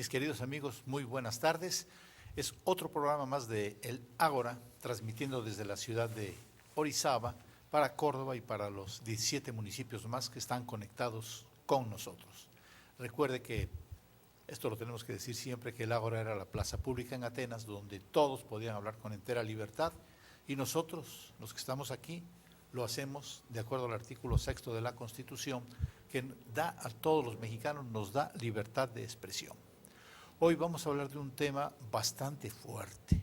Mis queridos amigos, muy buenas tardes. Es otro programa más de El Ágora, transmitiendo desde la ciudad de Orizaba para Córdoba y para los 17 municipios más que están conectados con nosotros. Recuerde que, esto lo tenemos que decir siempre, que El Ágora era la plaza pública en Atenas, donde todos podían hablar con entera libertad, y nosotros, los que estamos aquí, lo hacemos de acuerdo al artículo 6 de la Constitución, que da a todos los mexicanos, nos da libertad de expresión. Hoy vamos a hablar de un tema bastante fuerte,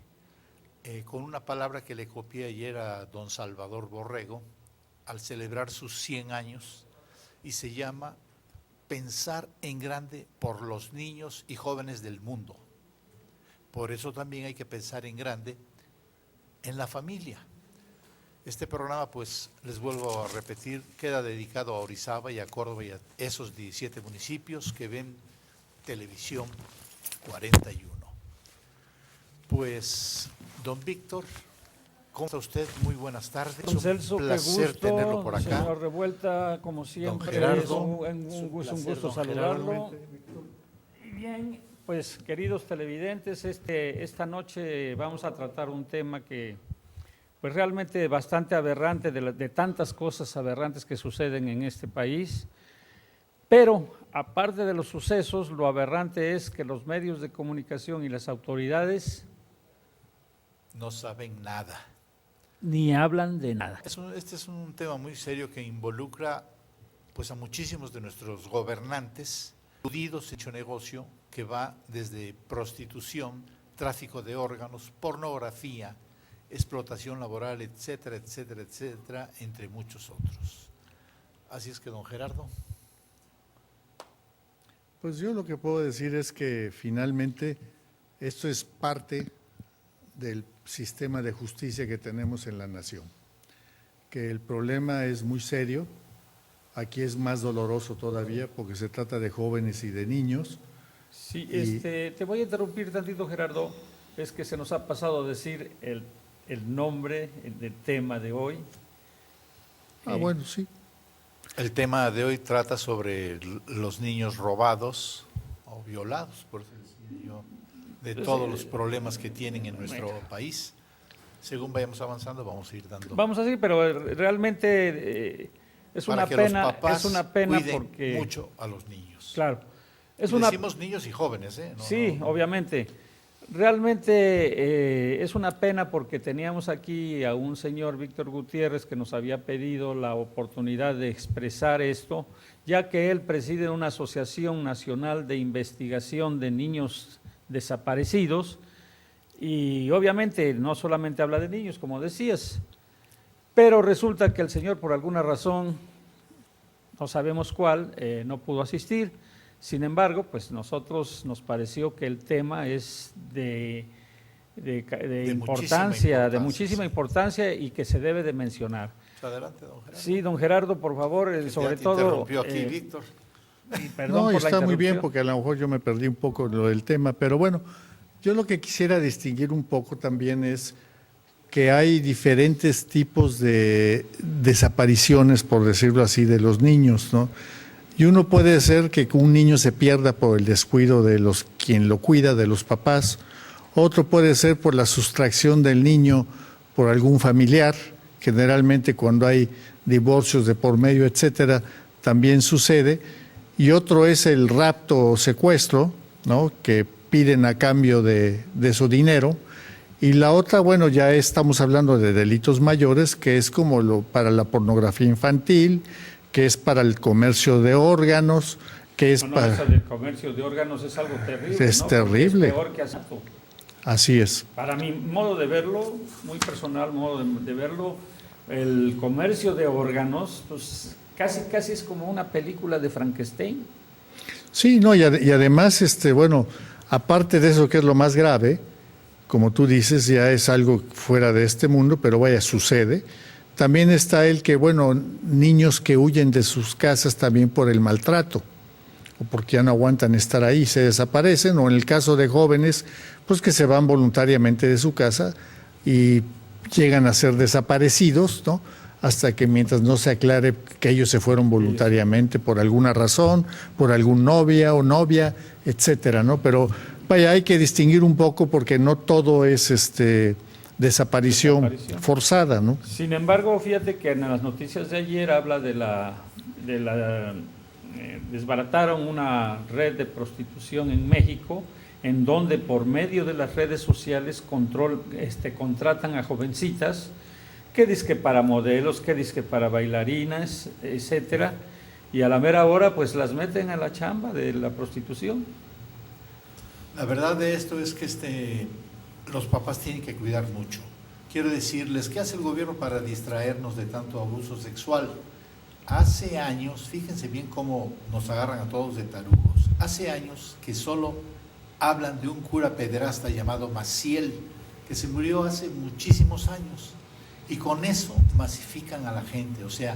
con una palabra que le copié ayer a don Salvador Borrego al celebrar sus 100 años, y se llama pensar en grande por los niños y jóvenes del mundo. Por eso también hay que pensar en grande en la familia. Este programa, pues, les vuelvo a repetir, queda dedicado a Orizaba y a Córdoba y a esos 17 municipios que ven televisión 41. Pues, don Víctor, ¿cómo está usted? Muy buenas tardes. Don Celso, un placer gusto, tenerlo por acá. Señor Revuelta, como siempre, Don Gerardo, es un gusto saludarlo. Y bien, pues, queridos televidentes, esta noche vamos a tratar un tema que, pues, realmente bastante aberrante, de tantas cosas aberrantes que suceden en este país, pero aparte de los sucesos, lo aberrante es que los medios de comunicación y las autoridades no saben nada. ni hablan de nada. Este es un tema muy serio que involucra, pues, a muchísimos de nuestros gobernantes, eludidos, hecho negocio, que va desde prostitución, tráfico de órganos, pornografía, explotación laboral, etcétera, etcétera, etcétera, entre muchos otros. Así es que, don Gerardo. Pues yo lo que puedo decir es que finalmente esto es parte del sistema de justicia que tenemos en la nación, que el problema es muy serio, aquí es más doloroso todavía porque se trata de jóvenes y de niños. Sí, te voy a interrumpir tantito, Gerardo, es que se nos ha pasado a decir el nombre del tema de hoy. Bueno, sí. El tema de hoy trata sobre los niños robados o violados, por eso decía yo, de todos los problemas que tienen en nuestro país. Según vayamos avanzando, vamos a ir dando. Vamos a seguir, pero realmente es una pena porque mucho a los niños. Claro, decimos niños y jóvenes, ¿eh? Sí, obviamente. Realmente es una pena porque teníamos aquí a un señor, Víctor Gutiérrez, que nos había pedido la oportunidad de expresar esto, ya que él preside una asociación nacional de investigación de niños desaparecidos y obviamente no solamente habla de niños, como decías, pero resulta que el señor, por alguna razón, no sabemos cuál, no pudo asistir. Sin embargo, pues nosotros nos pareció que el tema es de muchísima importancia y que se debe de mencionar. Adelante, don Gerardo. Sí, don Gerardo, por favor, sobre todo… interrumpió aquí, Víctor. No, está muy bien porque a lo mejor yo me perdí un poco lo del tema, pero bueno, yo lo que quisiera distinguir un poco también es que hay diferentes tipos de desapariciones, por decirlo así, de los niños, ¿no? Y uno puede ser que un niño se pierda por el descuido de quien lo cuida, de los papás. Otro puede ser por la sustracción del niño por algún familiar. Generalmente cuando hay divorcios de por medio, etcétera, también sucede. Y otro es el rapto o secuestro, ¿no?, que piden a cambio de su dinero. Y la otra, bueno, ya estamos hablando de delitos mayores, que es como para la pornografía infantil, que es para el comercio de órganos, que es para… Eso del comercio de órganos es algo terrible, es ¿no? terrible. Es peor que asalto. Así es. Para mi modo de verlo, muy personal modo de verlo, el comercio de órganos, pues casi es como una película de Frankenstein. Sí, no, y además, bueno, aparte de eso que es lo más grave, como tú dices, ya es algo fuera de este mundo, pero vaya, sucede. También está el que, bueno, niños que huyen de sus casas también por el maltrato, o porque ya no aguantan estar ahí, se desaparecen, o en el caso de jóvenes, pues que se van voluntariamente de su casa y llegan a ser desaparecidos, ¿no?, hasta que mientras no se aclare que ellos se fueron voluntariamente por alguna razón, por algún novia o novia, etcétera, ¿no? Pero vaya, hay que distinguir un poco porque no todo es desaparición forzada, ¿no? Sin embargo, fíjate que en las noticias de ayer habla desbarataron una red de prostitución en México, en donde por medio de las redes sociales contratan a jovencitas, que dizque para modelos, que dizque para bailarinas, etcétera, y a la mera hora pues las meten a la chamba de la prostitución. La verdad de esto es que los papás tienen que cuidar mucho. Quiero decirles, ¿qué hace el gobierno para distraernos de tanto abuso sexual? Hace años, fíjense bien cómo nos agarran a todos de tarugos, hace años que solo hablan de un cura pederasta llamado Maciel, que se murió hace muchísimos años, y con eso masifican a la gente, o sea,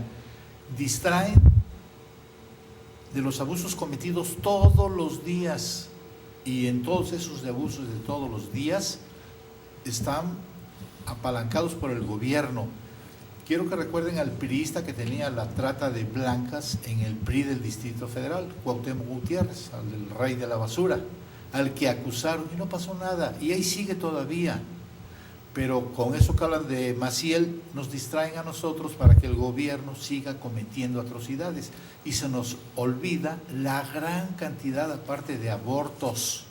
distraen de los abusos cometidos todos los días, y en todos esos abusos de todos los días están apalancados por el gobierno. Quiero que recuerden al priista que tenía la trata de blancas en el PRI del Distrito Federal, Cuauhtémoc Gutiérrez, al rey de la basura, al que acusaron y no pasó nada, y ahí sigue todavía. Pero con eso que hablan de Maciel, nos distraen a nosotros para que el gobierno siga cometiendo atrocidades. Y se nos olvida la gran cantidad, aparte de abortos,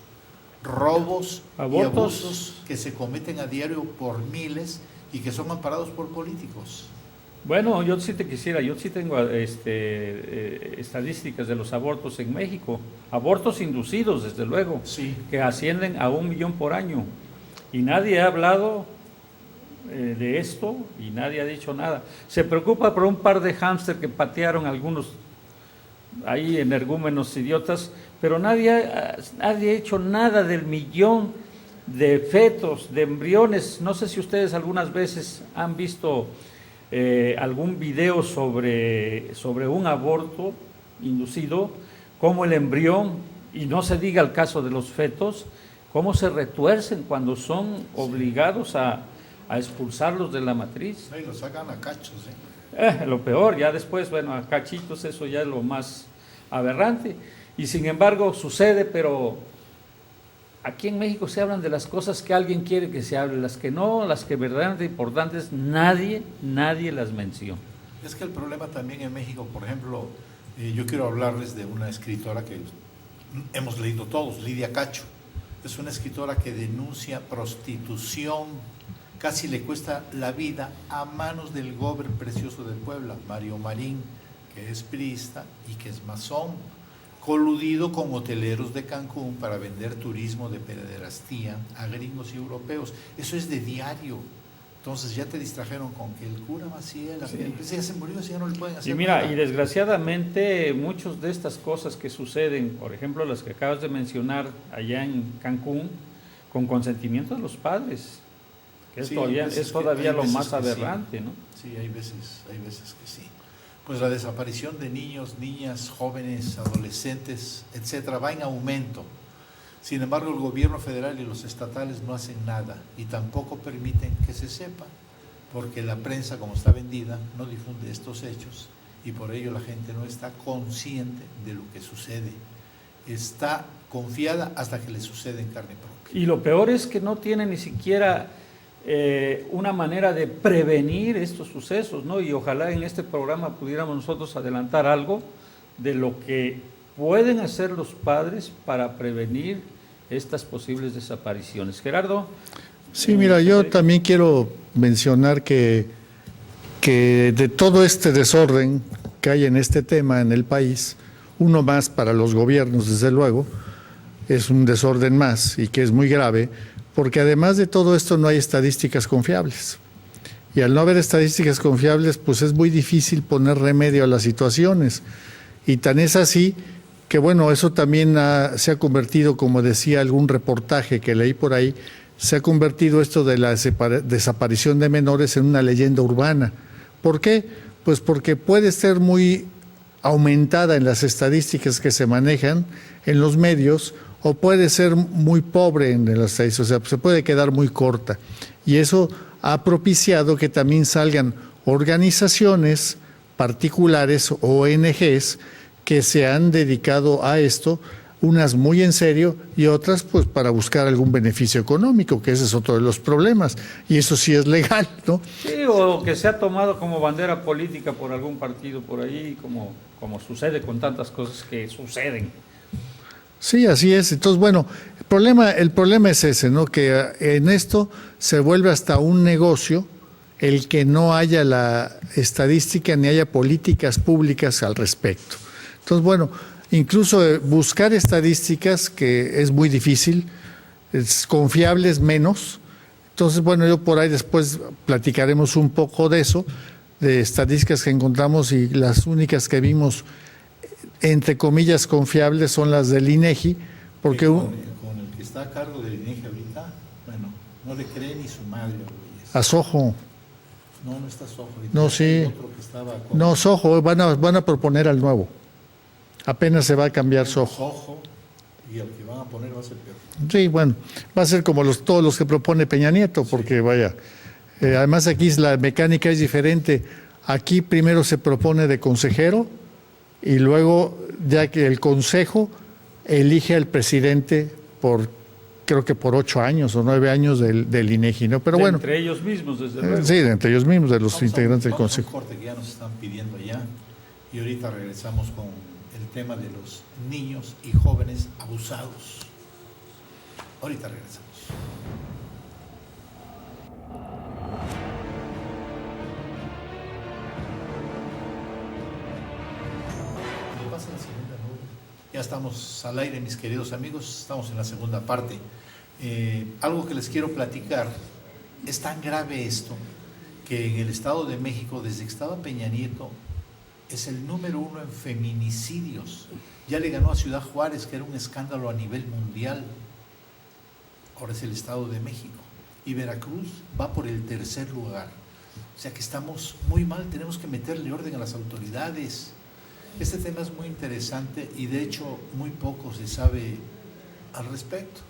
robos y abusos que se cometen a diario por miles y que son amparados por políticos. Bueno, yo sí tengo estadísticas de los abortos en México, abortos inducidos, desde luego, sí, que ascienden a 1 millón por año. Y nadie ha hablado de esto y nadie ha dicho nada. Se preocupa por un par de hámster que patearon algunos ahí energúmenos idiotas, pero nadie ha hecho nada del millón de fetos, de embriones. No sé si ustedes algunas veces han visto algún video sobre un aborto inducido, cómo el embrión, y no se diga el caso de los fetos, cómo se retuercen cuando son obligados a expulsarlos de la matriz. Y los sacan a cachos. Lo peor, ya después, bueno, a cachitos, eso ya es lo más aberrante. Y sin embargo sucede, pero aquí en México se hablan de las cosas que alguien quiere que se hable, las que no, las que verdaderamente importantes, nadie las menciona. Es que el problema también en México, por ejemplo, yo quiero hablarles de una escritora que hemos leído todos, Lidia Cacho. Es una escritora que denuncia prostitución, casi le cuesta la vida a manos del gober precioso de Puebla, Mario Marín, que es priista y que es masón, coludido con hoteleros de Cancún para vender turismo de pederastía a gringos y europeos. Eso es de diario. Entonces ya te distrajeron con que el cura Maciel, sí, ya se murió, ya no le pueden hacer nada. Y desgraciadamente muchas de estas cosas que suceden, por ejemplo las que acabas de mencionar allá en Cancún, con consentimiento de los padres, que es todavía lo más aberrante, sí, ¿no? Sí, hay veces que sí. Pues la desaparición de niños, niñas, jóvenes, adolescentes, etcétera, va en aumento. Sin embargo, el gobierno federal y los estatales no hacen nada y tampoco permiten que se sepa, porque la prensa, como está vendida, no difunde estos hechos y por ello la gente no está consciente de lo que sucede. Está confiada hasta que le sucede en carne propia. Y lo peor es que no tiene ni siquiera una manera de prevenir estos sucesos, ¿no? Y ojalá en este programa pudiéramos nosotros adelantar algo de lo que pueden hacer los padres para prevenir estas posibles desapariciones. Gerardo. Sí, mira, yo también quiero mencionar que de todo este desorden que hay en este tema en el país, uno más para los gobiernos, desde luego, es un desorden más y que es muy grave, porque además de todo esto no hay estadísticas confiables. Y al no haber estadísticas confiables, pues es muy difícil poner remedio a las situaciones. Y tan es así que bueno, eso también se ha convertido, como decía algún reportaje que leí por ahí, se ha convertido esto de la desaparición de menores en una leyenda urbana. ¿Por qué? Pues porque puede ser muy aumentada en las estadísticas que se manejan en los medios o puede ser muy pobre en las estadísticas, o sea, se puede quedar muy corta. Y eso ha propiciado que también salgan organizaciones particulares, ONGs, que se han dedicado a esto, unas muy en serio y otras pues para buscar algún beneficio económico, que ese es otro de los problemas, y eso sí es legal, ¿no? Sí, o que se ha tomado como bandera política por algún partido por ahí, como sucede con tantas cosas que suceden. Sí, así es. Entonces, bueno, el problema es ese, ¿no? Que en esto se vuelve hasta un negocio el que no haya la estadística ni haya políticas públicas al respecto. Entonces, bueno, incluso buscar estadísticas, que es muy difícil, confiables menos. Entonces, bueno, yo por ahí después platicaremos un poco de eso, de estadísticas que encontramos, y las únicas que vimos, entre comillas, confiables son las del INEGI, porque con el que está a cargo del INEGI ahorita, bueno, no le cree ni su madre. A Sojo. No está Sojo. No, sí. Otro que estaba con... No, Sojo, van a proponer al nuevo. Apenas se va a cambiar Sojo. Sojo, y el que van a poner va a ser peor. Sí, bueno, va a ser como todos los que propone Peña Nieto, porque sí. Vaya, además aquí la mecánica es diferente. Aquí primero se propone de consejero y luego ya que el consejo elige al presidente creo que por 8 años o 9 años del INEGI, ¿no? Pero bueno. Entre ellos mismos, desde luego. Sí, entre ellos mismos, de los integrantes del consejo. Vamos a un corte que ya nos están pidiendo allá, y ahorita regresamos con el tema de los niños y jóvenes abusados. Ahorita regresamos. Ya estamos al aire, mis queridos amigos, estamos en la segunda parte. Algo que les quiero platicar, es tan grave esto, que en el Estado de México, desde que estaba Peña Nieto, es el número 1 en feminicidios. Ya le ganó a Ciudad Juárez, que era un escándalo a nivel mundial. Ahora es el Estado de México. Y Veracruz va por el 3er lugar. O sea que estamos muy mal, tenemos que meterle orden a las autoridades. Este tema es muy interesante y de hecho muy poco se sabe al respecto.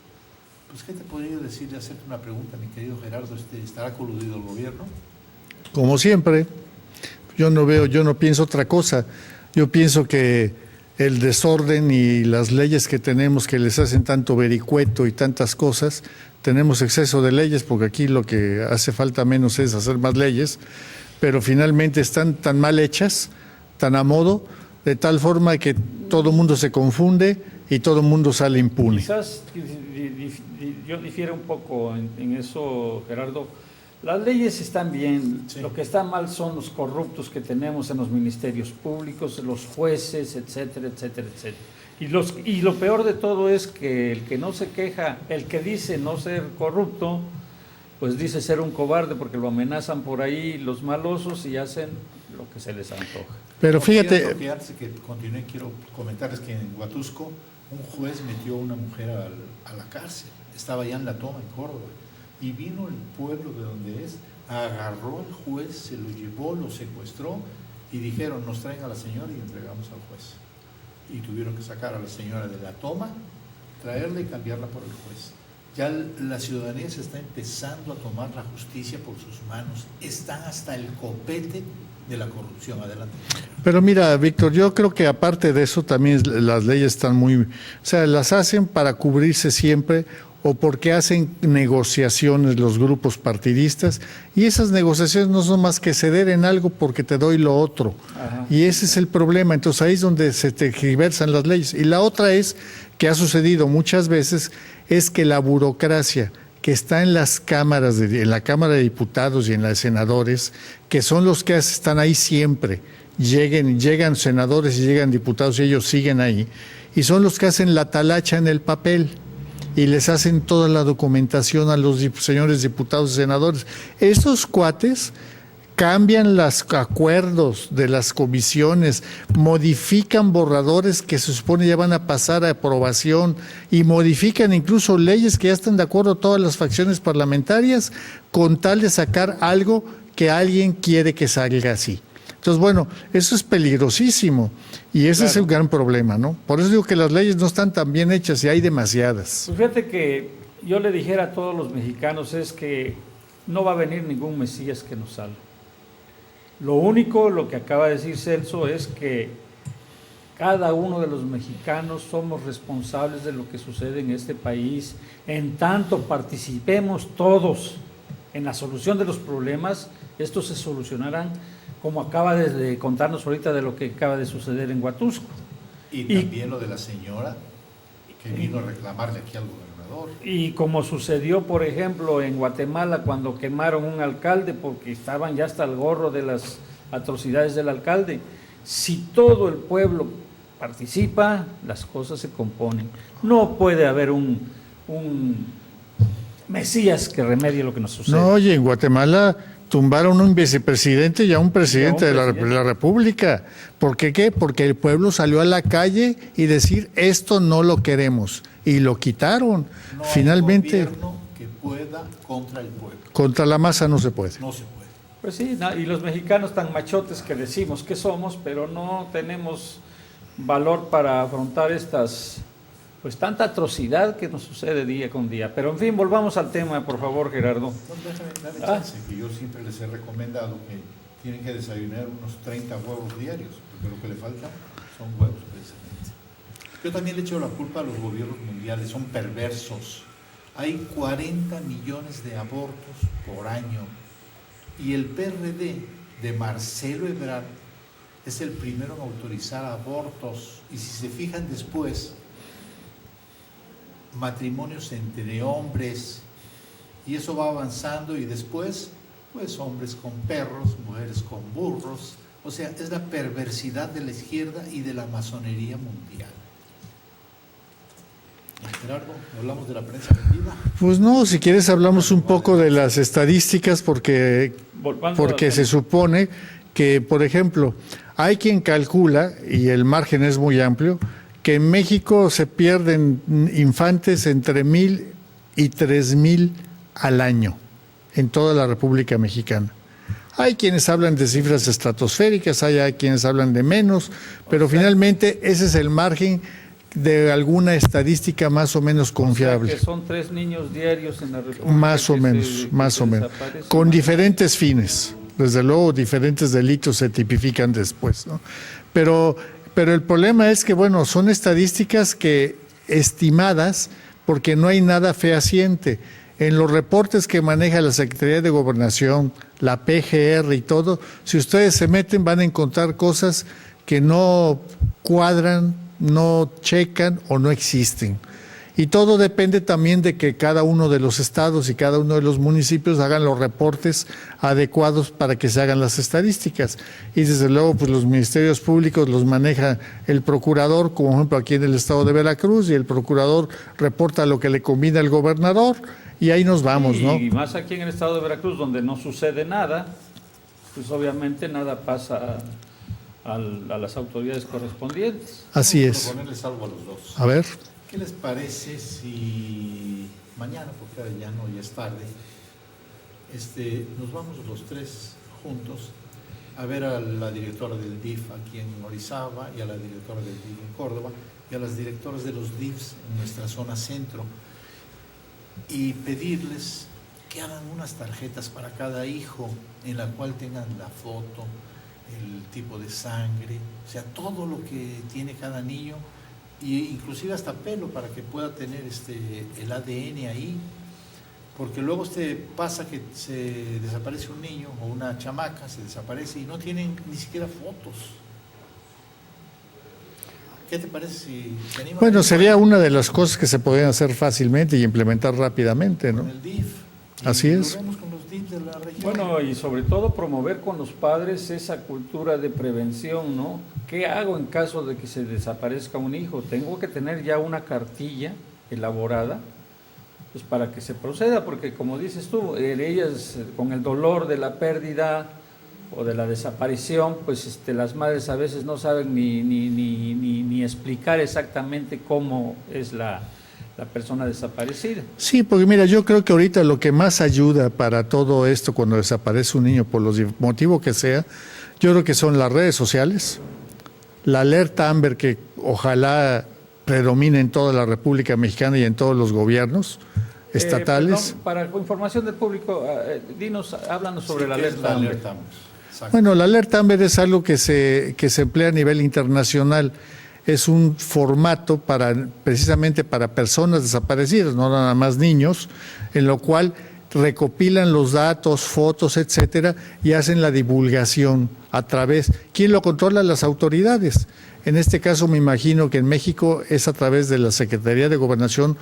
Pues, ¿qué te podría decir de hacerte una pregunta, mi querido Gerardo? ¿Estará coludido el gobierno? Como siempre, yo no pienso otra cosa. Yo pienso que el desorden y las leyes que tenemos, que les hacen tanto vericueto y tantas cosas, tenemos exceso de leyes, porque aquí lo que hace falta menos es hacer más leyes, pero finalmente están tan mal hechas, tan a modo, de tal forma que todo el mundo se confunde y todo el mundo sale impune. Quizás yo difiero un poco en eso, Gerardo. Las leyes están bien, sí. Lo que está mal son los corruptos que tenemos en los ministerios públicos, los jueces, etcétera, etcétera, etcétera. Y lo peor de todo es que el que no se queja, el que dice no ser corrupto, pues dice ser un cobarde, porque lo amenazan por ahí los malosos y hacen lo que se les antoja. Pero fíjate... Antes de que continúe, quiero comentarles que en Huatusco un juez metió a una mujer a la cárcel. Estaba allá en La Toma, en Córdoba. Y vino el pueblo de donde es, agarró al juez, se lo llevó, lo secuestró y dijeron, nos traen a la señora y entregamos al juez. Y tuvieron que sacar a la señora de La Toma, traerla y cambiarla por el juez. Ya la ciudadanía se está empezando a tomar la justicia por sus manos. Están hasta el copete de la corrupción. Adelante. Pero mira, Víctor, yo creo que aparte de eso también las leyes están muy... O sea, las hacen para cubrirse siempre o porque hacen negociaciones los grupos partidistas, y esas negociaciones no son más que ceder en algo porque te doy lo otro. Ajá. Y ese es el problema. Entonces ahí es donde se tergiversan las leyes. Y la otra es, que ha sucedido muchas veces, es que la burocracia que está en las cámaras, en la Cámara de Diputados y en la de Senadores, que son los que están ahí siempre, llegan senadores y llegan diputados y ellos siguen ahí, y son los que hacen la talacha en el papel y les hacen toda la documentación a los señores diputados y senadores. Estos cuates cambian los acuerdos de las comisiones, modifican borradores que se supone ya van a pasar a aprobación y modifican incluso leyes que ya están de acuerdo todas las facciones parlamentarias con tal de sacar algo que alguien quiere que salga así. Entonces, bueno, eso es peligrosísimo y ese es el gran problema, ¿no? Por eso digo que las leyes no están tan bien hechas y hay demasiadas. Pues fíjate que yo le dijera a todos los mexicanos es que no va a venir ningún Mesías que nos salve. Lo único, lo que acaba de decir Celso, es que cada uno de los mexicanos somos responsables de lo que sucede en este país. En tanto participemos todos en la solución de los problemas, estos se solucionarán, como acaba de contarnos ahorita de lo que acaba de suceder en Huatusco. Y también lo de la señora que vino a reclamarle aquí al gobernador. Y como sucedió, por ejemplo, en Guatemala cuando quemaron un alcalde porque estaban ya hasta el gorro de las atrocidades del alcalde. Si todo el pueblo participa, las cosas se componen. No puede haber un Mesías que remedie lo que nos sucede. No, oye, en Guatemala tumbaron un vicepresidente y a un presidente de la República. ¿Por qué qué? Porque el pueblo salió a la calle y decir, esto no lo queremos. Y lo quitaron. No finalmente. Hay gobierno que pueda contra el pueblo. Contra la masa no se puede. No se puede. Pues sí, y los mexicanos tan machotes que decimos que somos, pero no tenemos valor para afrontar pues tanta atrocidad que nos sucede día con día. Pero en fin, volvamos al tema, por favor, Gerardo. Dame chance, que yo siempre les he recomendado que tienen que desayunar unos 30 huevos diarios, porque lo que le falta son huevos precisamente. Yo también le echo la culpa a los gobiernos mundiales, son perversos. Hay 40 millones de abortos por año y el PRD de Marcelo Ebrard es el primero en autorizar abortos, y si se fijan después, matrimonios entre hombres, y eso va avanzando, y después pues hombres con perros, mujeres con burros. O sea, es la perversidad de la izquierda y de la masonería mundial. Gerardo, ¿hablamos de la prensa vendida? Pues no, si quieres hablamos un poco de las estadísticas porque se supone que, por ejemplo, hay quien calcula, y el margen es muy amplio, que en México se pierden infantes entre 1,000 y 3,000 al año en toda la República Mexicana. Hay quienes hablan de cifras estratosféricas, hay quienes hablan de menos, pero finalmente ese es el margen de alguna estadística más o menos confiable. O sea que son 3 niños diarios en la República. Más o menos. Con diferentes fines. Desde luego, diferentes delitos se tipifican después, ¿no? Pero el problema es que, bueno, son estadísticas que estimadas porque no hay nada fehaciente. En los reportes que maneja la Secretaría de Gobernación, la PGR y todo, si ustedes se meten van a encontrar cosas que no cuadran, no checan o no existen. Y todo depende también de que cada uno de los estados y cada uno de los municipios hagan los reportes adecuados para que se hagan las estadísticas. Y desde luego, pues los ministerios públicos los maneja el procurador, como por ejemplo aquí en el estado de Veracruz, y el procurador reporta lo que le conviene al gobernador, y ahí nos vamos, ¿no? Y más aquí en el estado de Veracruz, donde no sucede nada, pues obviamente nada pasa a las autoridades correspondientes. Así Vamos es. a ponerles algo a los dos. A ver. ¿Qué les parece si mañana, porque ahora ya es tarde, nos vamos los tres juntos a ver a la directora del DIF aquí en Orizaba, y a la directora del DIF en Córdoba, y a las directoras de los DIFs en nuestra zona centro, y pedirles que hagan unas tarjetas para cada hijo en la cual tengan la foto, el tipo de sangre, o sea, todo lo que tiene cada niño, y inclusive hasta pelo, para que pueda tener el ADN ahí, porque luego pasa que se desaparece un niño o una chamaca, se desaparece y no tienen ni siquiera fotos. ¿Qué te parece si te animas? Bueno, sería una de las cosas que se podrían hacer fácilmente y implementar rápidamente, ¿no? Con el DIF. Así es. Lo vemos con los DIF de la región. Bueno, y sobre todo promover con los padres esa cultura de prevención, ¿no? ¿Qué hago en caso de que se desaparezca un hijo? Tengo que tener ya una cartilla elaborada, pues para que se proceda, porque como dices tú, ellas con el dolor de la pérdida o de la desaparición, pues las madres a veces no saben ni explicar exactamente cómo es la persona desaparecida. Sí, porque mira, yo creo que ahorita lo que más ayuda para todo esto cuando desaparece un niño, por los motivos que sea, yo creo que son las redes sociales, la alerta Amber, que ojalá predomine en toda la República Mexicana y en todos los gobiernos estatales. Perdón, para información del público, háblanos sobre la alerta Amber. Exacto. Bueno, la alerta Amber es algo que se emplea a nivel internacional. Es un formato precisamente para personas desaparecidas, no nada más niños, en lo cual recopilan los datos, fotos, etcétera, y hacen la divulgación a través. ¿Quién lo controla? Las autoridades. En este caso, me imagino que en México es a través de la Secretaría de Gobernación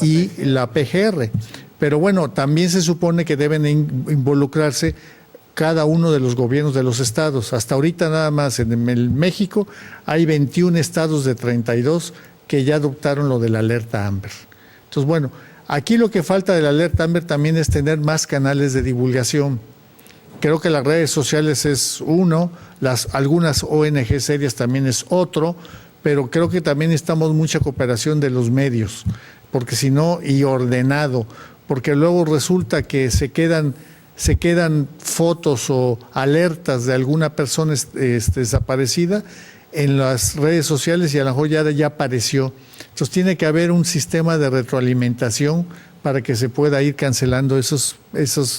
y la PGR. Pero bueno, también se supone que deben involucrarse cada uno de los gobiernos de los estados. Hasta ahorita nada más en el México hay 21 estados de 32 que ya adoptaron lo de la alerta Amber. Entonces, bueno, aquí lo que falta de la alerta Amber también es tener más canales de divulgación. Creo que las redes sociales es uno, algunas ONG serias también es otro, pero creo que también necesitamos mucha cooperación de los medios, porque si no, y ordenado, porque luego resulta que se quedan fotos o alertas de alguna persona desaparecida en las redes sociales y a lo mejor ya apareció. Entonces tiene que haber un sistema de retroalimentación para que se pueda ir cancelando esas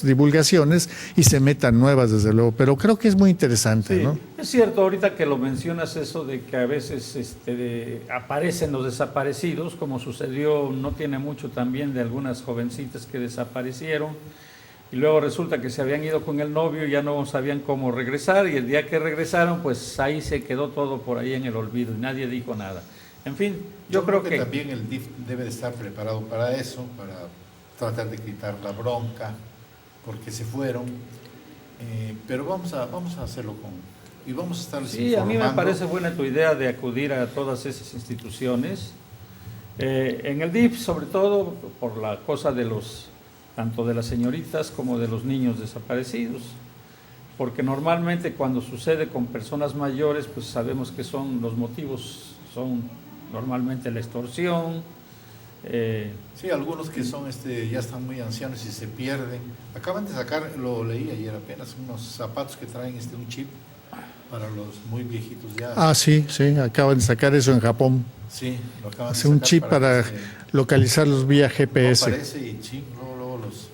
divulgaciones y se metan nuevas, desde luego. Pero creo que es muy interesante, sí, ¿no? Es cierto, ahorita que lo mencionas, eso de que a veces aparecen los desaparecidos, como sucedió no tiene mucho también de algunas jovencitas que desaparecieron, y luego resulta que se habían ido con el novio y ya no sabían cómo regresar, y el día que regresaron, pues ahí se quedó todo por ahí en el olvido y nadie dijo nada. En fin, yo creo que también el DIF debe de estar preparado para eso, para tratar de quitar la bronca, porque se fueron, pero vamos a hacerlo y vamos a estar sí, a mí me parece buena tu idea de acudir a todas esas instituciones, en el DIF sobre todo por la cosa de tanto de las señoritas como de los niños desaparecidos, porque normalmente cuando sucede con personas mayores, pues sabemos que los motivos son normalmente la extorsión. Sí, algunos que son ya están muy ancianos y se pierden. Acaban de sacar, lo leí ayer apenas, unos zapatos que traen un chip para los muy viejitos ya. Ah, sí, acaban de sacar eso en Japón. Sí, lo acaban de sacar. Un chip para localizarlos vía GPS. No aparece y sí, luego los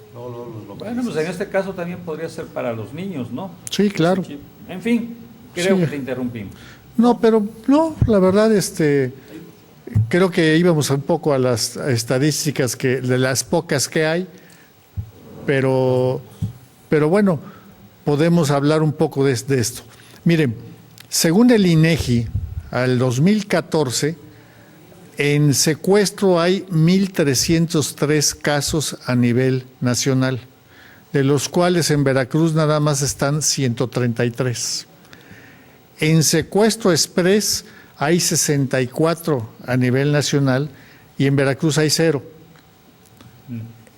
localizan. Bueno, pues en este caso también podría ser para los niños, ¿no? Sí, claro. En fin, creo que te interrumpimos. No, pero no, la verdad, creo que íbamos un poco a las estadísticas de las pocas que hay, pero bueno, podemos hablar un poco de esto. Miren, según el INEGI, al 2014, en secuestro hay 1,303 casos a nivel nacional, de los cuales en Veracruz nada más están 133. En secuestro express hay 64 a nivel nacional y en Veracruz hay 0.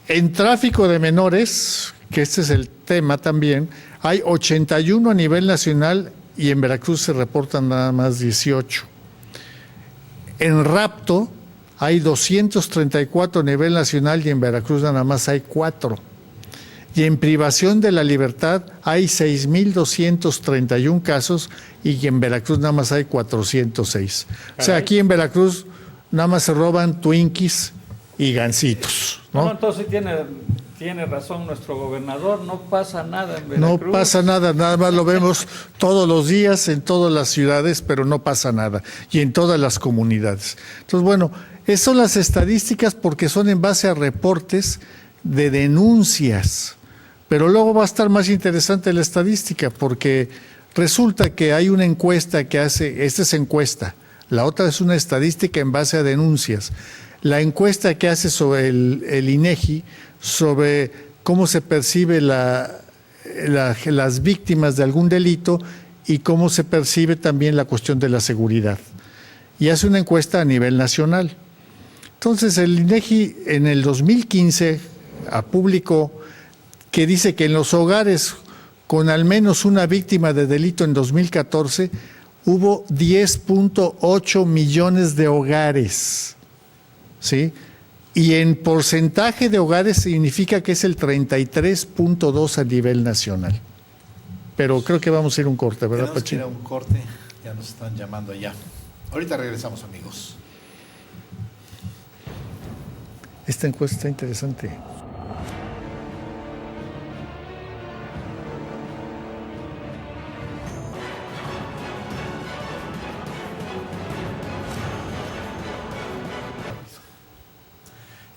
En tráfico de menores, que este es el tema también, hay 81 a nivel nacional y en Veracruz se reportan nada más 18. En rapto hay 234 a nivel nacional y en Veracruz nada más hay 4. Y en privación de la libertad hay 6,231 casos y en Veracruz nada más hay 406. O sea, aquí en Veracruz nada más se roban Twinkies y gansitos, ¿no? No, entonces tiene razón nuestro gobernador, no pasa nada en Veracruz. No pasa nada, nada más lo vemos todos los días en todas las ciudades, pero no pasa nada, y en todas las comunidades. Entonces, bueno, esas son las estadísticas porque son en base a reportes de denuncias, pero luego va a estar más interesante la estadística porque resulta que hay una encuesta que hace, esta es encuesta, la otra es una estadística en base a denuncias. La encuesta que hace sobre el INEGI sobre cómo se percibe las víctimas de algún delito y cómo se percibe también la cuestión de la seguridad. Y hace una encuesta a nivel nacional. Entonces el INEGI en el 2015 publicó que dice que en los hogares con al menos una víctima de delito en 2014 hubo 10.8 millones de hogares, ¿sí? Y en porcentaje de hogares significa que es el 33.2 a nivel nacional. Pero creo que vamos a ir a un corte, ¿verdad, Tenemos Pachín? que ir a un corte, ya nos están llamando allá. Ahorita regresamos, amigos. Esta encuesta está interesante.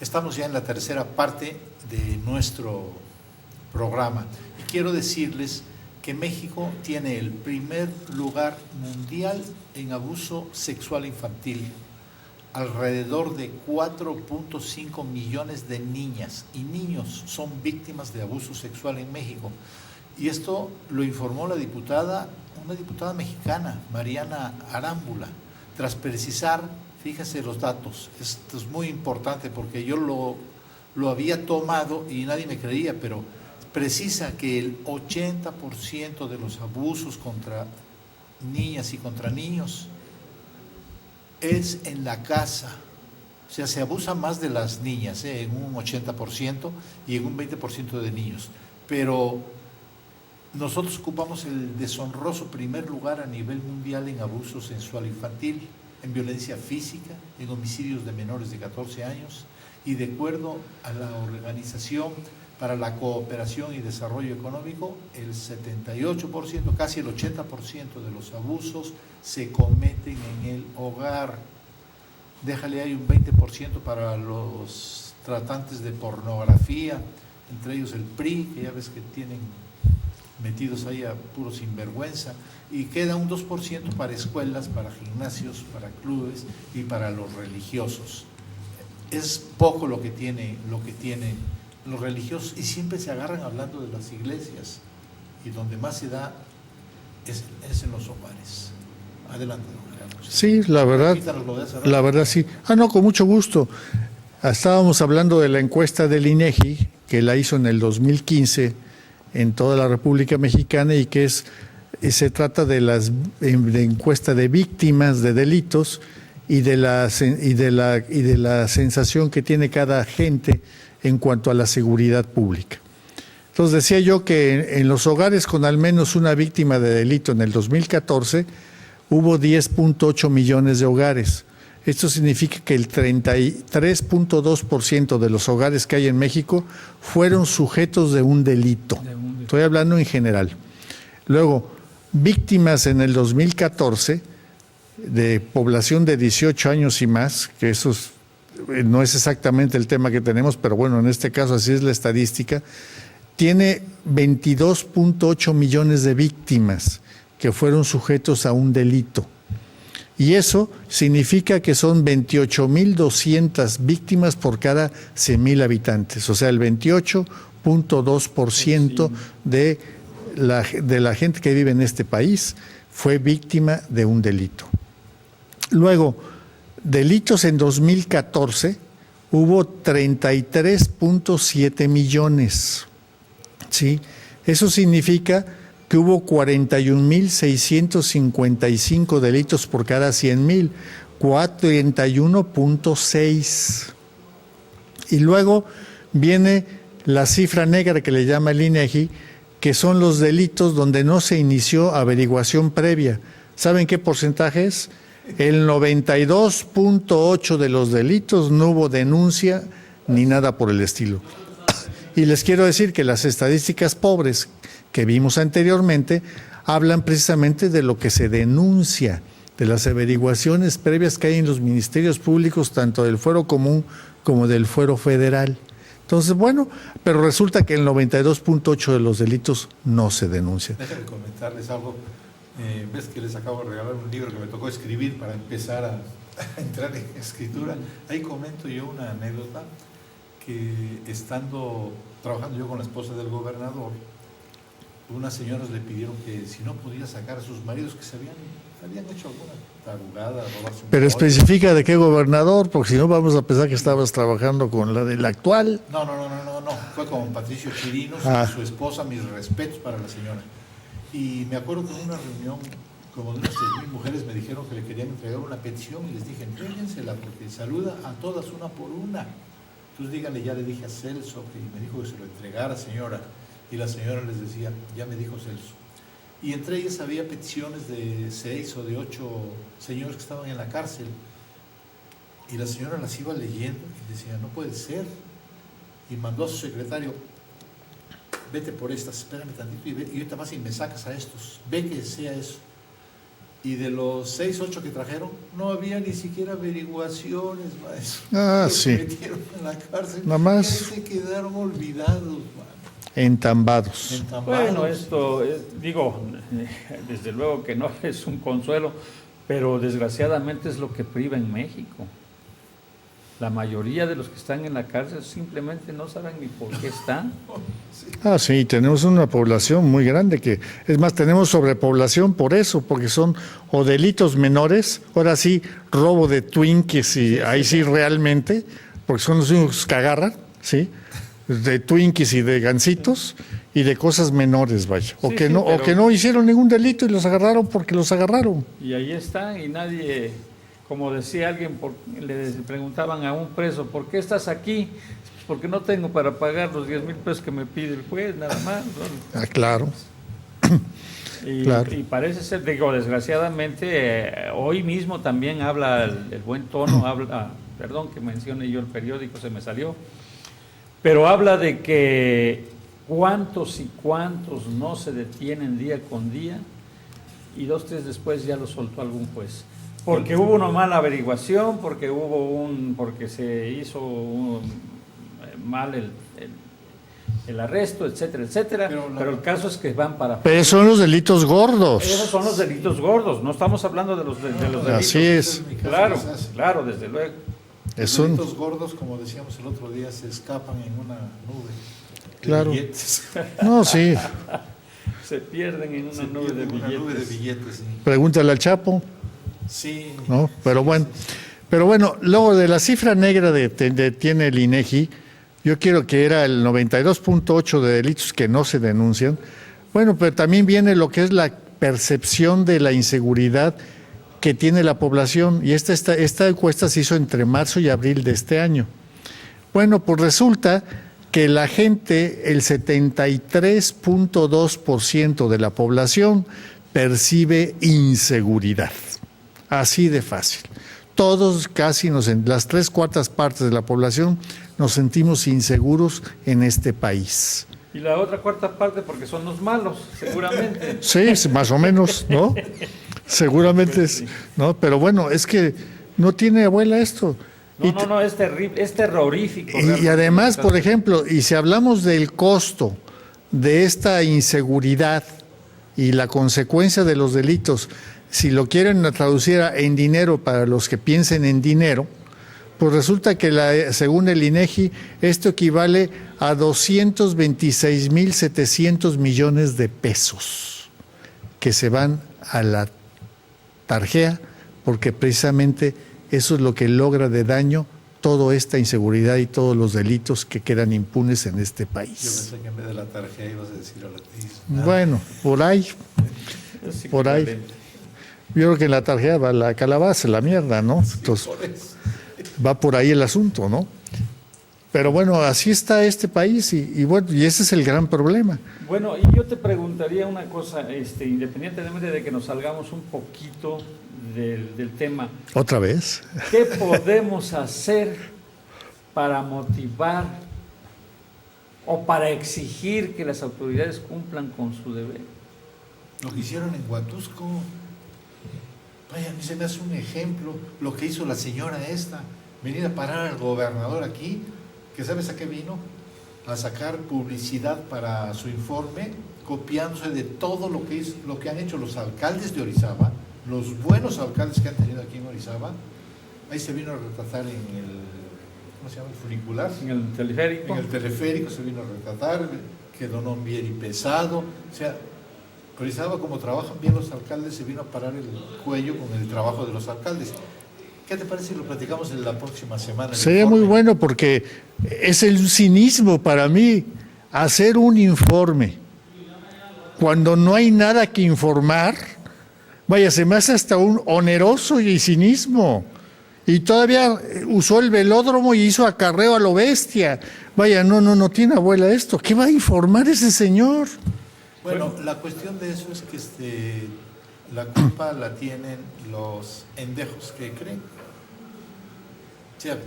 Estamos ya en la tercera parte de nuestro programa y quiero decirles que México tiene el primer lugar mundial en abuso sexual infantil. Alrededor de 4.5 millones de niñas y niños son víctimas de abuso sexual en México. Y esto lo informó una diputada mexicana, Mariana Arámbula, tras precisar, fíjese los datos, esto es muy importante porque yo lo había tomado y nadie me creía, pero precisa que el 80% de los abusos contra niñas y contra niños es en la casa. O sea, se abusa más de las niñas, en un 80% y en un 20% de niños. Pero nosotros ocupamos el deshonroso primer lugar a nivel mundial en abuso sexual infantil, en violencia física, en homicidios de menores de 14 años, y de acuerdo a la Organización para la Cooperación y Desarrollo Económico, el 78%, casi el 80% de los abusos se cometen en el hogar. Déjale ahí un 20% para los tratantes de pornografía, entre ellos el PRI, que ya ves que tienen metidos ahí a puro sinvergüenza, y queda un 2% para escuelas, para gimnasios, para clubes y para los religiosos. Es poco lo que tienen los religiosos y siempre se agarran hablando de las iglesias, y donde más se da es en los hogares. Adelante, don Gerardo. Sí, la verdad sí. No, con mucho gusto. Estábamos hablando de la encuesta del INEGI, que la hizo en el 2015 en toda la República Mexicana, y que se trata de de encuesta de víctimas de delitos y de la sensación que tiene cada gente en cuanto a la seguridad pública. Entonces decía yo que en los hogares con al menos una víctima de delito en el 2014 hubo 10.8 millones de hogares. Esto significa que el 33.2% de los hogares que hay en México fueron sujetos de un delito. Estoy hablando en general. Luego, víctimas en el 2014 de población de 18 años y más, que eso no es exactamente el tema que tenemos, pero bueno, en este caso así es la estadística, tiene 22.8 millones de víctimas que fueron sujetos a un delito. Y eso significa que son 28.200 víctimas por cada 100.000 habitantes, o sea, el 28.2% de la gente que vive en este país fue víctima de un delito. Luego, delitos en 2014 hubo 33.7 millones. ¿Sí? Eso significa que hubo 41.655 delitos por cada 100.000, 41.6. Y luego viene la cifra negra que le llama el INEGI, que son los delitos donde no se inició averiguación previa. ¿Saben qué porcentaje es? El 92.8 de los delitos no hubo denuncia ni nada por el estilo. Y les quiero decir que las estadísticas pobres que vimos anteriormente hablan precisamente de lo que se denuncia, de las averiguaciones previas que hay en los ministerios públicos, tanto del fuero común como del fuero federal. Entonces, bueno, pero resulta que el 92.8 de los delitos no se denuncia. Déjenme comentarles algo. Ves que les acabo de regalar un libro que me tocó escribir para empezar a entrar en escritura. Ahí comento yo una anécdota que trabajando yo con la esposa del gobernador, unas señoras le pidieron que si no podía sacar a sus maridos que se habían hecho alguna tarugada, robarse un Pero especifica de qué gobernador, porque si no vamos a pensar que estabas trabajando con la del actual. No, fue con Patricio Chirinos y su esposa, mis respetos para la señora. Y me acuerdo que en una reunión, como de unas 6,000 mujeres, me dijeron que le querían entregar una petición y les dije, entréguensela porque saluda a todas una por una. Entonces díganle, ya le dije a Celso, que me dijo que se lo entregara, señora. Y la señora les decía, ya me dijo Celso. Y entre ellas había peticiones de 6 o de 8 señores que estaban en la cárcel. Y la señora las iba leyendo y decía, no puede ser. Y mandó a su secretario, vete por estas, espérame tantito y ahorita vas y me sacas a estos, ve que sea eso. Y de los 6, 8 que trajeron, no había ni siquiera averiguaciones, maestro. Los sí. Metieron en la cárcel. Nada más. Se quedaron olvidados, man. Entambados. Bueno, esto, desde luego que no es un consuelo, pero desgraciadamente es lo que priva en México. La mayoría de los que están en la cárcel simplemente no saben ni por qué están. Sí, tenemos una población muy grande es más, tenemos sobrepoblación por eso, porque son o delitos menores, ahora sí, robo de Twinkies y ahí sí realmente, porque son los únicos que agarran, ¿sí? De Twinkies y de gansitos y de cosas menores, vaya. O que no hicieron ningún delito y los agarraron porque los agarraron. Y ahí están y nadie, como decía alguien, le preguntaban a un preso, ¿por qué estás aquí? Pues porque no tengo para pagar los 10,000 pesos que me pide el juez, nada más, ¿no? Claro. Y parece ser, desgraciadamente, hoy mismo también habla el buen tono, perdón que mencione yo el periódico, se me salió, pero habla de que cuántos y cuántos no se detienen día con día y 2, 3 después ya lo soltó algún juez. Porque hubo una mala averiguación, porque se hizo mal el arresto, etcétera, etcétera. Pero el caso es que van para... Pero son los delitos gordos. Esos son los delitos gordos, no estamos hablando de los delitos. Así es. Claro, desde luego. Los delitos gordos, como decíamos el otro día, se escapan en una nube de billetes. No, sí. Se pierden en una nube de billetes. Sí. Pregúntale al Chapo. Sí. ¿No? Pero bueno, luego de la cifra negra tiene el INEGI, yo quiero que era el 92.8 de delitos que no se denuncian. Bueno, pero también viene lo que es la percepción de la inseguridad que tiene la población, y esta encuesta se hizo entre marzo y abril de este año. Bueno, pues resulta que la gente, el 73.2% de la población percibe inseguridad. Así de fácil. Todos, casi las 3/4 partes de la población nos sentimos inseguros en este país. Y la otra 1/4 parte porque son los malos, seguramente. Sí, más o menos, ¿no? Seguramente, ¿no? Pero bueno, es que no tiene abuela esto. No, es terrible, es terrorífico. Y además, por ejemplo, y si hablamos del costo de esta inseguridad y la consecuencia de los delitos, si lo quieren traducir en dinero para los que piensen en dinero, pues resulta que según el INEGI, esto equivale a 226,700 millones de pesos que se van a la tarjeta, porque precisamente eso es lo que logra de daño toda esta inseguridad y todos los delitos que quedan impunes en este país. Yo pensé que en vez de la tarjeta ibas a decir a la Bueno, por ahí. Yo creo que en la tarjeta va la calabaza, la mierda, ¿no? Entonces, va por ahí el asunto, ¿no? Pero bueno, así está este país y bueno, y ese es el gran problema. Bueno, y yo te preguntaría una cosa, independientemente de que nos salgamos un poquito del tema. ¿Otra vez? ¿Qué podemos hacer para motivar o para exigir que las autoridades cumplan con su deber? Lo que hicieron en Huatusco, vaya, a mí se me hace un ejemplo, lo que hizo la señora venir a parar al gobernador aquí, que ¿sabes a qué vino? A sacar publicidad para su informe, copiándose de todo lo que han hecho los alcaldes de Orizaba, los buenos alcaldes que han tenido aquí en Orizaba. Ahí se vino a retratar en el, ¿cómo se llama? El funicular. En el teleférico. En el teleférico se vino a retratar, que donó un bien y pesado. O sea, Orizaba, como trabajan bien los alcaldes, se vino a parar el cuello con el trabajo de los alcaldes. ¿Qué te parece si lo platicamos en la próxima semana? Sería muy bueno, porque es el cinismo para mí hacer un informe cuando no hay nada que informar. Vaya, se me hace hasta un oneroso y cinismo. Y todavía usó el velódromo y hizo acarreo a lo bestia. Vaya, no tiene abuela esto. ¿Qué va a informar ese señor? Bueno, la cuestión de eso es que la culpa la tienen los endejos que creen. O sea,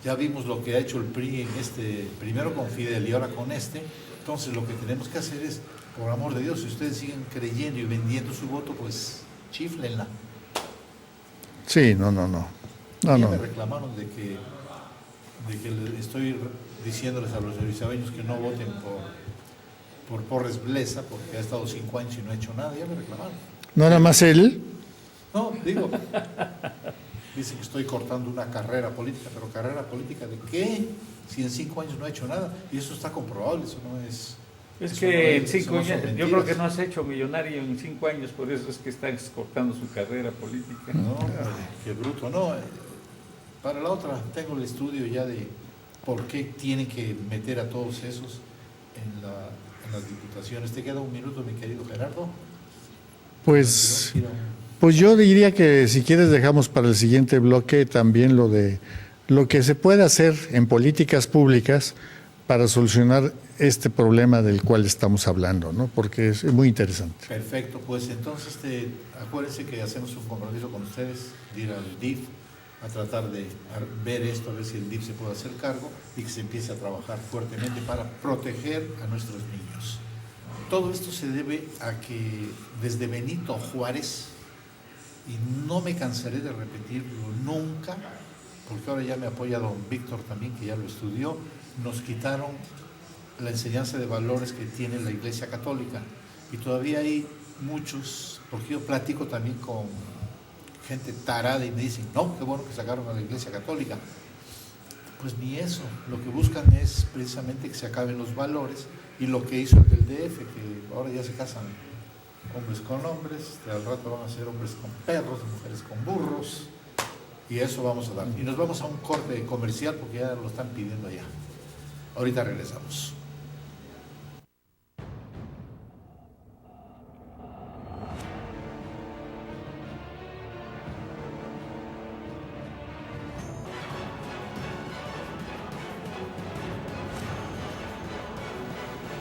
ya vimos lo que ha hecho el PRI en primero con Fidel y ahora con Entonces lo que tenemos que hacer es, por amor de Dios, si ustedes siguen creyendo y vendiendo su voto, pues chiflenla. Sí, no. Ya me reclamaron de que estoy diciéndoles a los orizabeños que no voten por Porres Blesa, porque ha estado 5 años y no ha hecho nada. Ya me reclamaron. ¿No nada más él? No, digo, dicen que estoy cortando una carrera política, pero ¿carrera política de qué? Si en 5 años no ha hecho nada, y eso está comprobable, eso no es... Es que en 5 años, yo creo que no has hecho millonario en 5 años, por eso es que estás cortando su carrera política. No, qué bruto, no. Para la otra, tengo el estudio ya de por qué tienen que meter a todos esos en las diputaciones. ¿Te queda un minuto, mi querido Gerardo? Pues yo diría que si quieres dejamos para el siguiente bloque también lo que se puede hacer en políticas públicas para solucionar este problema del cual estamos hablando, ¿no? Porque es muy interesante. Perfecto, pues entonces acuérdense que hacemos un compromiso con ustedes de ir al DIF a tratar de ver esto, a ver si el DIF se puede hacer cargo y que se empiece a trabajar fuertemente para proteger a nuestros niños. Todo esto se debe a que desde Benito Juárez, y no me cansaré de repetirlo nunca, porque ahora ya me apoya don Víctor también, que ya lo estudió, nos quitaron la enseñanza de valores que tiene la Iglesia Católica. Y todavía hay muchos, porque yo platico también con gente tarada y me dicen, no, qué bueno que sacaron a la Iglesia Católica. Pues ni eso, lo que buscan es precisamente que se acaben los valores, y lo que hizo el del DF, que ahora ya se casan hombres con hombres, al rato van a ser hombres con perros, mujeres con burros, y eso vamos a dar. Y nos vamos a un corte comercial porque ya lo están pidiendo allá. Ahorita regresamos.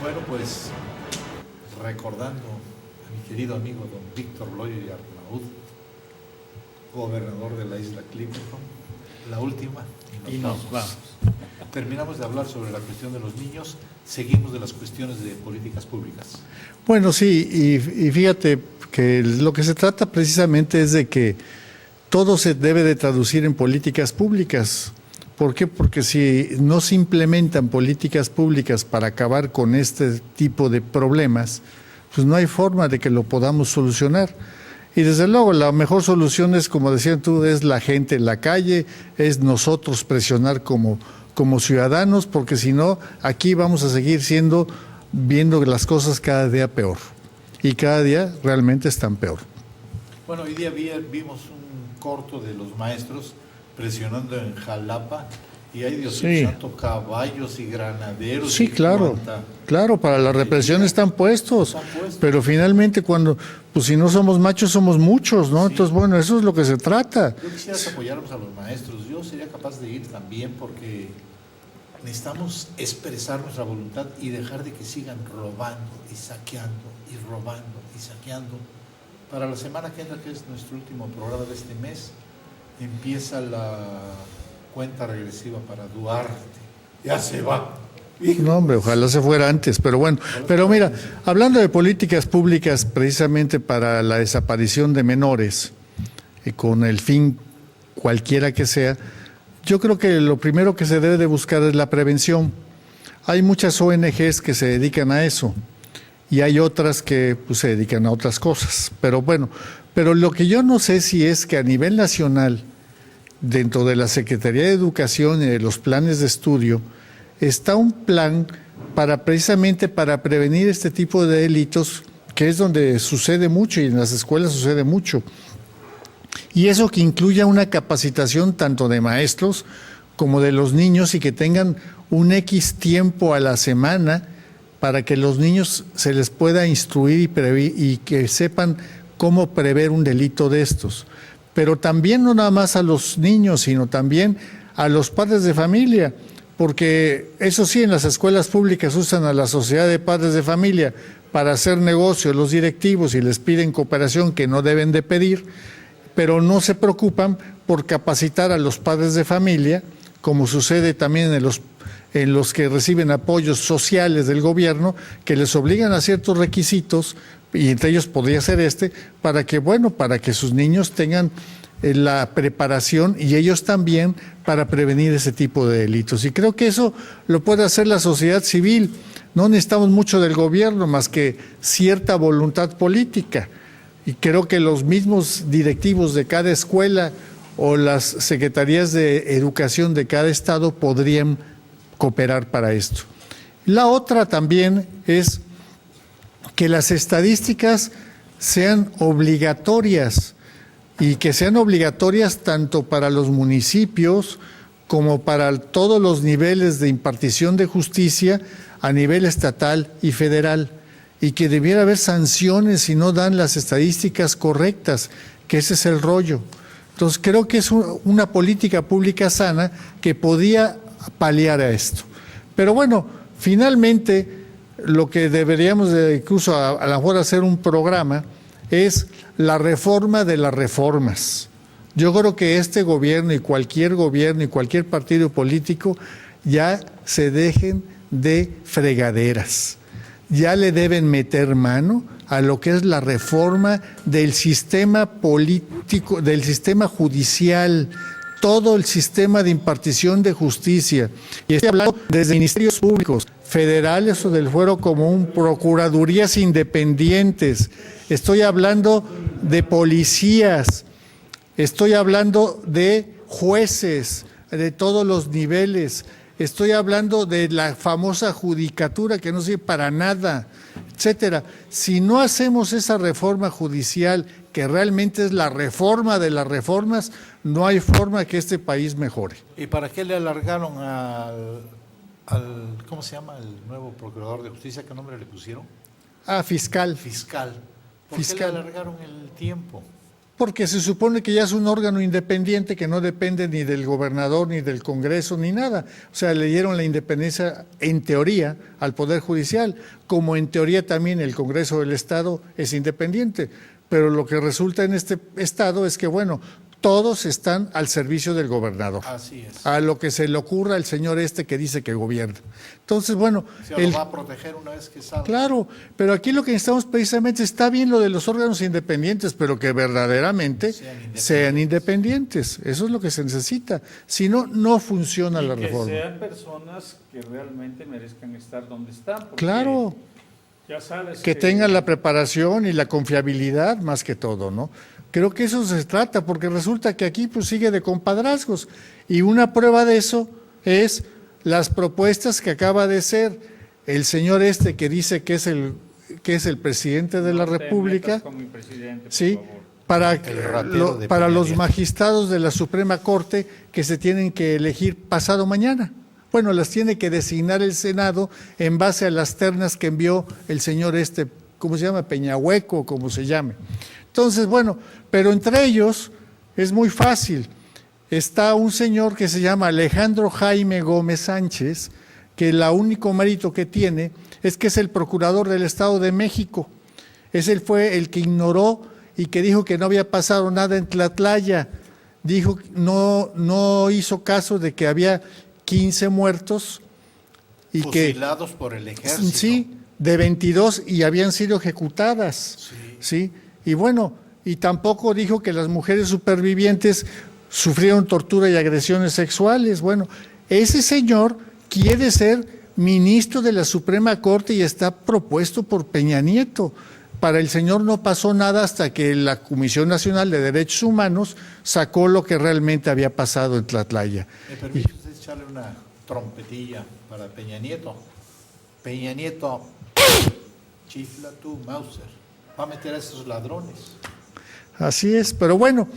Bueno, pues recordando a mi querido amigo don Víctor Loyo y Arnaud, gobernador de la isla Clipperton, la última, y nos vamos. Terminamos de hablar sobre la cuestión de los niños, seguimos de las cuestiones de políticas públicas. Bueno, sí, y fíjate que lo que se trata precisamente es de que todo se debe de traducir en políticas públicas. ¿Por qué? Porque si no se implementan políticas públicas para acabar con este tipo de problemas, pues no hay forma de que lo podamos solucionar. Y desde luego la mejor solución es, como decían tú, es la gente en la calle, es nosotros presionar como ciudadanos, porque si no, aquí vamos a seguir viendo las cosas cada día peor. Y cada día realmente están peor. Bueno, hoy día vimos un corto de los maestros presionando en Jalapa, y hay Dios santo, caballos y granaderos. Sí, claro, para la represión están puestos, pero finalmente pues si no somos machos somos muchos, ¿no? Sí. Entonces, bueno, eso es lo que se trata. Yo quisiera que apoyáramos a los maestros, yo sería capaz de ir también, porque necesitamos expresar nuestra voluntad y dejar de que sigan robando y saqueando y robando y saqueando. Para la semana que entra, que es nuestro último programa de este mes, empieza la cuenta regresiva para Duarte. Ya se va. No, hombre, ojalá se fuera antes, pero bueno. Pero mira, hablando de políticas públicas precisamente para la desaparición de menores, con el fin cualquiera que sea, yo creo que lo primero que se debe de buscar es la prevención. Hay muchas ONGs que se dedican a eso y hay otras que pues, se dedican a otras cosas. Pero bueno, pero lo que yo no sé si es que a nivel nacional, dentro de la Secretaría de Educación y de los planes de estudio, está un plan precisamente para prevenir este tipo de delitos, que es donde sucede mucho y en las escuelas sucede mucho. Y eso que incluya una capacitación tanto de maestros como de los niños y que tengan un X tiempo a la semana para que los niños se les pueda instruir y que sepan cómo prever un delito de estos. Pero también no nada más a los niños, sino también a los padres de familia, porque eso sí, en las escuelas públicas usan a la sociedad de padres de familia para hacer negocios los directivos y les piden cooperación que no deben de pedir, pero no se preocupan por capacitar a los padres de familia, como sucede también en los que reciben apoyos sociales del gobierno, que les obligan a ciertos requisitos y entre ellos podría ser para que sus niños tengan la preparación y ellos también para prevenir ese tipo de delitos. Y creo que eso lo puede hacer la sociedad civil. No necesitamos mucho del gobierno más que cierta voluntad política. Y creo que los mismos directivos de cada escuela o las secretarías de educación de cada estado podrían cooperar para esto. La otra también es que las estadísticas sean obligatorias y que sean obligatorias tanto para los municipios como para todos los niveles de impartición de justicia a nivel estatal y federal, y que debiera haber sanciones si no dan las estadísticas correctas, que ese es el rollo. Entonces creo que es una política pública sana que podía paliar a esto. Pero bueno, finalmente lo que deberíamos incluso a lo mejor hacer un programa es la reforma de las reformas. Yo creo que este gobierno y cualquier partido político ya se dejen de fregaderas. Ya le deben meter mano a lo que es la reforma del sistema político, del sistema judicial, todo el sistema de impartición de justicia. Y estoy hablando desde ministerios públicos, federales o del fuero común, procuradurías independientes. Estoy hablando de policías, estoy hablando de jueces de todos los niveles. Estoy hablando de la famosa judicatura que no sirve para nada, etcétera. Si no hacemos esa reforma judicial, que realmente es la reforma de las reformas, no hay forma que este país mejore. ¿Y para qué le alargaron al ¿cómo se llama? El nuevo procurador de justicia, ¿qué nombre le pusieron? Fiscal. Fiscal. ¿Por qué le alargaron el tiempo? Porque se supone que ya es un órgano independiente que no depende ni del gobernador, ni del Congreso, ni nada. O sea, le dieron la independencia, en teoría, al Poder Judicial, como en teoría también el Congreso del Estado es independiente. Pero lo que resulta en este Estado es que, bueno, todos están al servicio del gobernador. Así es. A lo que se le ocurra al señor que dice que gobierna. Entonces, bueno... Lo va a proteger una vez que salga. Claro, pero aquí lo que necesitamos precisamente, está bien lo de los órganos independientes, pero que verdaderamente sean independientes. Eso es lo que se necesita. Si no, no funciona la reforma. Que sean personas que realmente merezcan estar donde están. Claro. Ya sabes que tengan la preparación y la confiabilidad más que todo, ¿no? Creo que eso se trata, porque resulta que aquí pues sigue de compadrazgos. Y una prueba de eso es las propuestas que acaba de hacer el señor que dice que es el presidente de la República. Con mi presidente, sí, para los magistrados de la Suprema Corte que se tienen que elegir pasado mañana. Bueno, las tiene que designar el Senado en base a las ternas que envió el señor ¿cómo se llama? Peñahueco, como se llame. Entonces, bueno, pero entre ellos es muy fácil. Está un señor que se llama Alejandro Jaime Gómez Sánchez, que el único mérito que tiene es que es el procurador del Estado de México. Él fue el que ignoró y que dijo que no había pasado nada en Tlatlaya. Dijo, no hizo caso de que había 15 muertos. Y fusilados por el ejército. Sí, de 22 y habían sido ejecutadas. Sí. Y bueno, y tampoco dijo que las mujeres supervivientes sufrieron tortura y agresiones sexuales. Bueno, ese señor quiere ser ministro de la Suprema Corte y está propuesto por Peña Nieto. Para el señor no pasó nada hasta que la Comisión Nacional de Derechos Humanos sacó lo que realmente había pasado en Tlatlaya. ¿Me permite usted echarle una trompetilla para Peña Nieto? Peña Nieto, chifla tu Mauser. Va a meter a esos ladrones. Así es, pero bueno,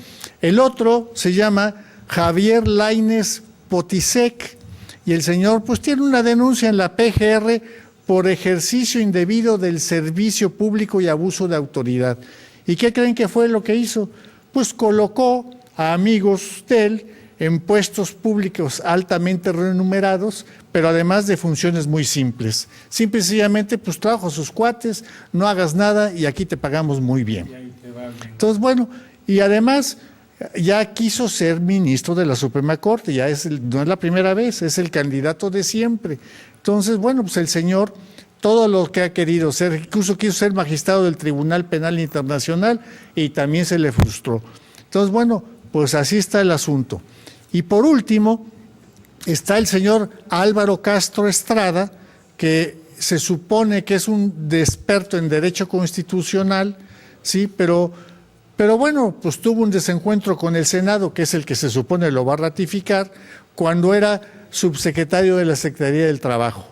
el otro se llama Javier Lainez Potisek y el señor pues tiene una denuncia en la PGR por ejercicio indebido del servicio público y abuso de autoridad. ¿Y qué creen que fue lo que hizo? Pues colocó a amigos de él en puestos públicos altamente remunerados, pero además de funciones muy simples. Simple y sencillamente, pues trabajo a sus cuates, no hagas nada y aquí te pagamos muy bien. Entonces, bueno, y además ya quiso ser ministro de la Suprema Corte, no es la primera vez, es el candidato de siempre. Entonces, bueno, pues el señor todo lo que ha querido ser, incluso quiso ser magistrado del Tribunal Penal Internacional y también se le frustró. Entonces, bueno, pues así está el asunto. Y por último, está el señor Álvaro Castro Estrada, que se supone que es un experto en derecho constitucional, sí, pero bueno, pues tuvo un desencuentro con el Senado, que es el que se supone lo va a ratificar, cuando era subsecretario de la Secretaría del Trabajo.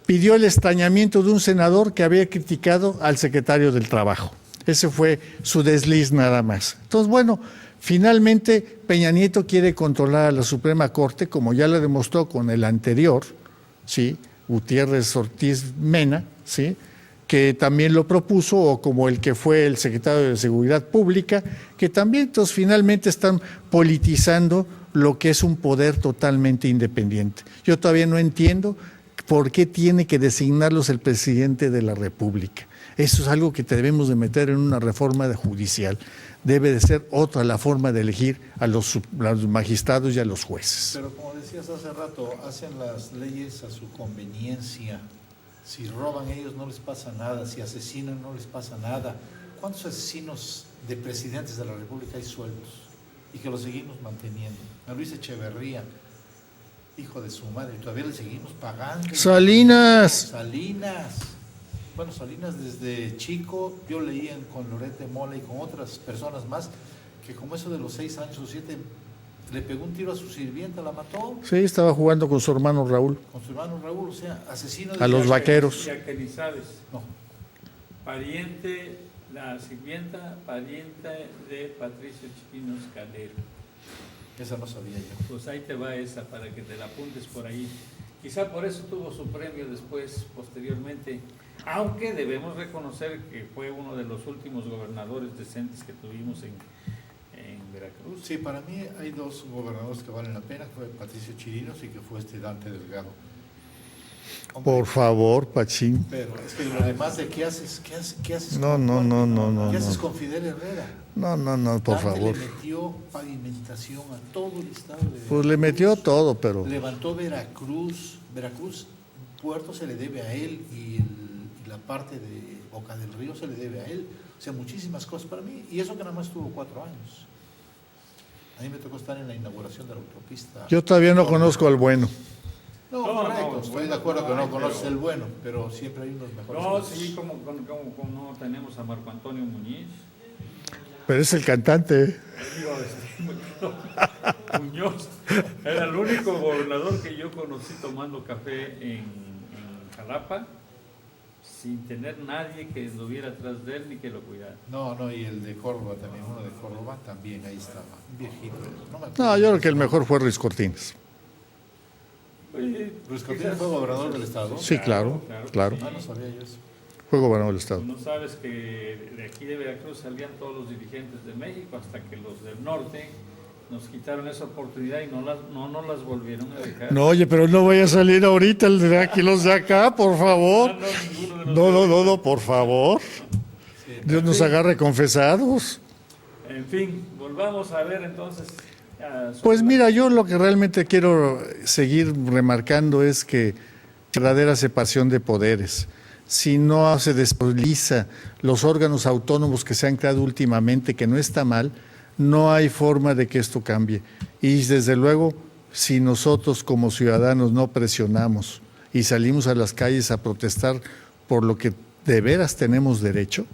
Pidió el extrañamiento de un senador que había criticado al secretario del Trabajo. Ese fue su desliz nada más. Entonces, bueno, finalmente Peña Nieto quiere controlar a la Suprema Corte, como ya lo demostró con el anterior, ¿sí? Gutiérrez Ortiz Mena, ¿sí? Que también lo propuso, o como el que fue el secretario de Seguridad Pública, que también entonces finalmente están politizando lo que es un poder totalmente independiente. Yo todavía no entiendo por qué tiene que designarlos el presidente de la República. Eso es algo que debemos de meter en una reforma judicial. Debe de ser otra la forma de elegir a los magistrados y a los jueces. Pero como decías hace rato, hacen las leyes a su conveniencia. Si roban ellos no les pasa nada, si asesinan no les pasa nada. ¿Cuántos asesinos de presidentes de la República hay sueltos? Y que los seguimos manteniendo. A Luis Echeverría, hijo de su madre, todavía le seguimos pagando. Salinas. Bueno, Salinas desde chico, yo leía con Loret de Mola y con otras personas más, que como eso de los 6 años o 7, le pegó un tiro a su sirvienta, la mató. Sí, estaba jugando con su hermano Raúl. Con su hermano Raúl, o sea, asesino de... A los vaqueros. No. Pariente, la sirvienta, pariente de Patricio Chiquinos Calero. Esa no sabía yo. Pues ahí te va esa, para que te la apuntes por ahí. Quizá por eso tuvo su premio después, posteriormente, aunque debemos reconocer que fue uno de los últimos gobernadores decentes que tuvimos en Veracruz. Sí, para mí hay 2 gobernadores que valen la pena, fue Patricio Chirinos y que fue Dante Delgado. Hombre, por favor, Pachín. Pero es que además de ¿qué haces? ¿Qué haces No. ¿Qué haces con Fidel Herrera? No, por Dante favor. le metió pavimentación a todo el estado de Veracruz. Pues le metió todo, pero... Levantó Veracruz, Puerto se le debe a él y la parte de Boca del Río se le debe a él. O sea, muchísimas cosas para mí. Y eso que nada más tuvo 4 años. A mí me tocó estar en la inauguración de la autopista. Yo todavía no conozco al bueno. No, correcto, estoy de acuerdo que no conoces el bueno, pero siempre hay unos mejores. No, sí, como no tenemos a Marco Antonio Muñiz. Pero es el cantante. Muñoz era el único gobernador que yo conocí tomando café en Jalapa, sin tener nadie que estuviera atrás de él ni que lo cuidara. No, y el de Córdoba también, uno de Córdoba también, ahí estaba, un viejito. No, yo creo que el mejor fue Ruiz Cortines. ¿Ruiz Cortines fue gobernador del estado? Sí, claro. No sabía yo eso. Fue gobernador del estado. No sabes que de aquí de Veracruz salían todos los dirigentes de México hasta que los del norte nos quitaron esa oportunidad y no nos las volvieron a dejar. No, oye, pero no vaya a salir ahorita el de aquí, los de acá, por favor. No, por favor. Dios nos agarre confesados. En fin, volvamos a ver entonces. Pues mira, yo lo que realmente quiero seguir remarcando es que verdadera separación de poderes. Si no se despolitiza los órganos autónomos que se han creado últimamente, que no está mal, no hay forma de que esto cambie. Y desde luego, si nosotros como ciudadanos no presionamos y salimos a las calles a protestar por lo que de veras tenemos derecho,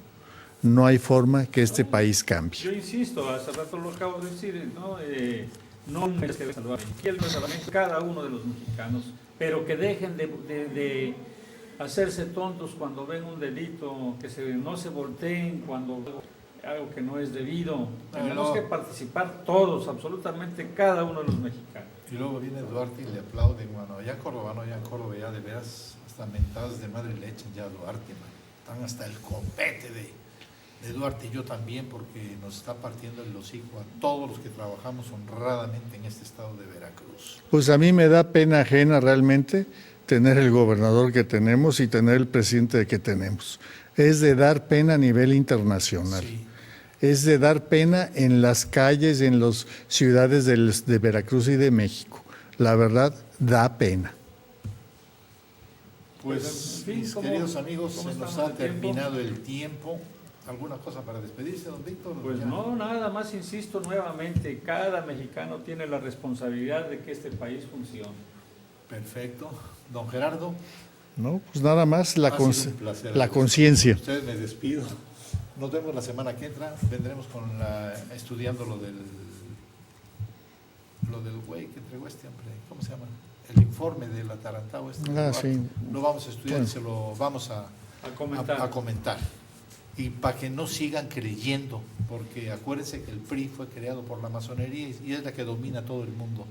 no hay forma que este país cambie. Yo insisto, hace rato lo acabo de decir, no es que salvar cada uno de los mexicanos, pero que dejen de hacerse tontos cuando ven un delito, que no se volteen cuando algo que no es debido. Tenemos que participar todos, absolutamente cada uno de los mexicanos. Y luego viene Duarte y le aplauden, mano. Allá en Córdoba ya de veras, hasta mentadas de madre le echan ya a Duarte, mano. Están hasta el copete de Duarte y yo también, porque nos está partiendo el hocico a todos los que trabajamos honradamente en este estado de Veracruz. Pues a mí me da pena ajena realmente tener el gobernador que tenemos y tener el presidente que tenemos. Es de dar pena a nivel internacional. Sí. Es de dar pena en las calles, en las ciudades de Veracruz y de México. La verdad, da pena. Pues, en fin, mis queridos amigos, se nos estamos ha de tiempo? terminado el tiempo. ¿Alguna cosa para despedirse, don Víctor? Pues Ya. no, nada más insisto nuevamente, cada mexicano tiene la responsabilidad de que este país funcione. Perfecto. Don Gerardo. No, pues nada más la sido un placer. conciencia. Ustedes me despido. Nos vemos la semana que entra. Vendremos estudiando lo del güey que entregó este hombre. ¿Cómo se llama? El informe del atarantado. Sí. Lo vamos a estudiar y se lo vamos a comentar. Y para que no sigan creyendo, porque acuérdense que el PRI fue creado por la masonería y es la que domina todo el mundo.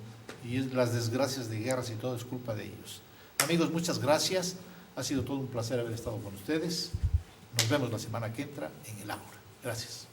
Y las desgracias de guerras y todo es culpa de ellos. Amigos, muchas gracias. Ha sido todo un placer haber estado con ustedes. Nos vemos la semana que entra en el Ágora. Gracias.